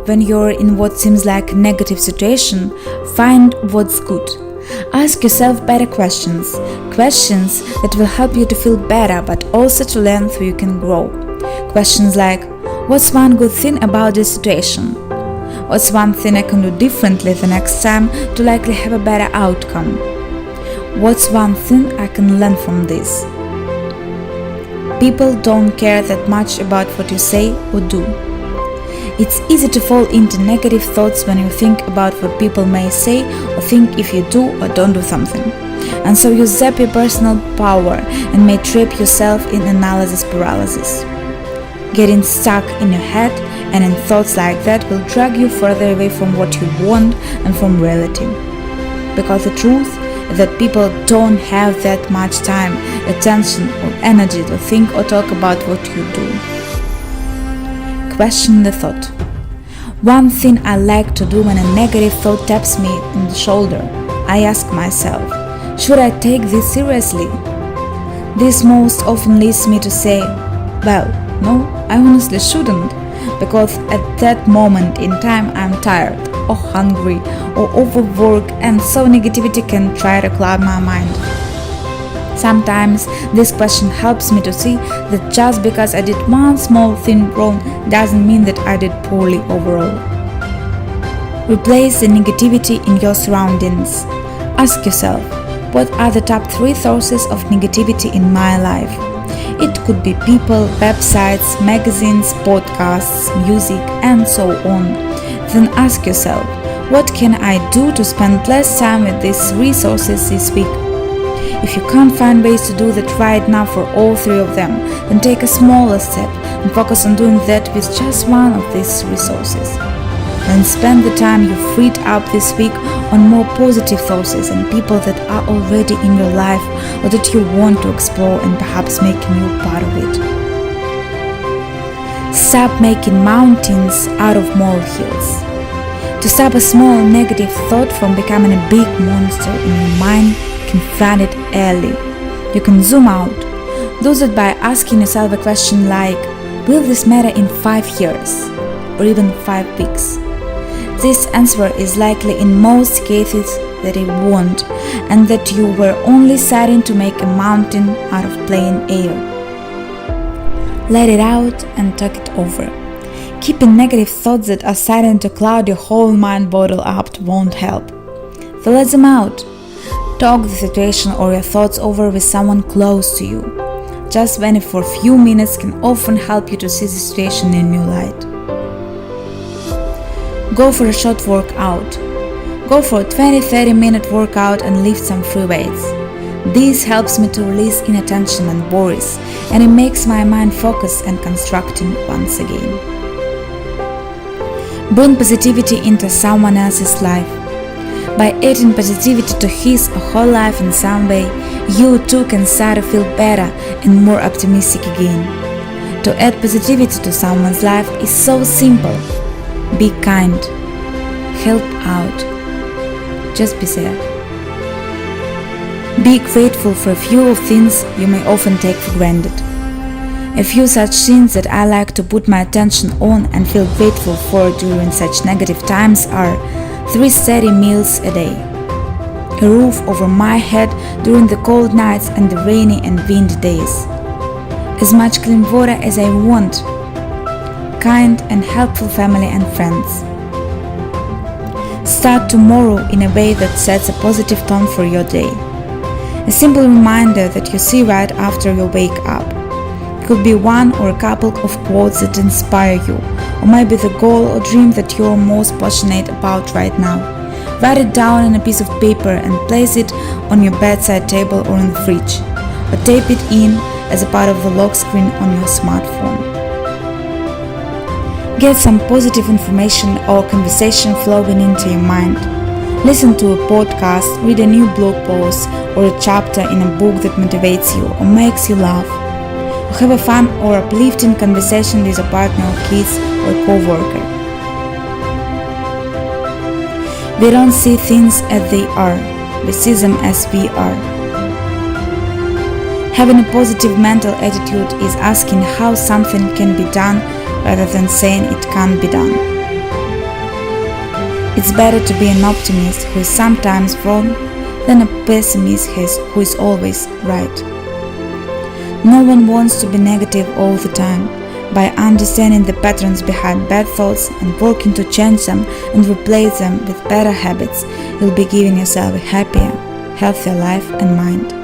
when you're in what seems like a negative situation, find what's good. Ask yourself better questions that will help you to feel better but also to learn so you can grow. Questions like, what's one good thing about this situation? What's one thing I can do differently the next time to likely have a better outcome? What's one thing I can learn from this? People don't care that much about what you say or do. It's easy to fall into negative thoughts when you think about what people may say or think if you do or don't do something. And so you zap your personal power and may trap yourself in analysis paralysis. Getting stuck in your head and in thoughts like that will drag you further away from what you want and from reality. Because the truth is that people don't have that much time, attention or energy to think or talk about what you do. Question the thought. One thing I like to do when a negative thought taps me on the shoulder, I ask myself, should I take this seriously? This most often leads me to say, well, no, I honestly shouldn't, because at that moment in time I'm tired or hungry or overworked and so negativity can try to cloud my mind. Sometimes this question helps me to see that just because I did one small thing wrong doesn't mean that I did poorly overall. Replace the negativity in your surroundings. Ask yourself, what are the top 3 sources of negativity in my life? It could be people, websites, magazines, podcasts, music, and so on. Then ask yourself, what can I do to spend less time with these resources this week? If you can't find ways to do that right now for all 3 of them, then take a smaller step and focus on doing that with just one of these resources. Then spend the time you freed up this week on more positive sources and people that are already in your life or that you want to explore and perhaps making you part of it. Stop making mountains out of molehills. To stop a small negative thought from becoming a big monster in your mind, confront it early. You can zoom out. Do that by asking yourself a question like, will this matter in 5 years or even 5 weeks? This answer is likely in most cases that it won't, and that you were only starting to make a mountain out of plain air. Let it out and talk it over. Keeping negative thoughts that are starting to cloud your whole mind bottled up won't help. So let them out. Talk the situation or your thoughts over with someone close to you. Just venting for a few minutes can often help you to see the situation in a new light. Go for a short workout. Go for a 20-30 minute workout and lift some free weights. This helps me to release inattention and worries, and it makes my mind focused and constructing once again. Bring positivity into someone else's life. By adding positivity to his or her life in some way, you too can start to feel better and more optimistic again. To add positivity to someone's life is so simple. Be kind. Help out. Just be there. Be grateful for a few of things you may often take for granted. A few such things that I like to put my attention on and feel grateful for during such negative times are 3 steady meals a day, a roof over my head during the cold nights and the rainy and windy days, as much clean water as I want, kind and helpful family and friends. Start tomorrow in a way that sets a positive tone for your day. A simple reminder that you see right after you wake up. It could be one or a couple of quotes that inspire you, or maybe the goal or dream that you're most passionate about right now. Write it down on a piece of paper and place it on your bedside table or in the fridge, or tape it in as a part of the lock screen on your smartphone. Get some positive information or conversation flowing into your mind. Listen to a podcast, read a new blog post or a chapter in a book that motivates you or makes you laugh. Or have a fun or uplifting conversation with a partner or kids or co-worker. We don't see things as they are, we see them as we are. Having a positive mental attitude is asking how something can be done rather than saying it can't be done. It's better to be an optimist who is sometimes wrong than a pessimist who is always right. No one wants to be negative all the time. By understanding the patterns behind bad thoughts and working to change them and replace them with better habits, you'll be giving yourself a happier, healthier life and mind.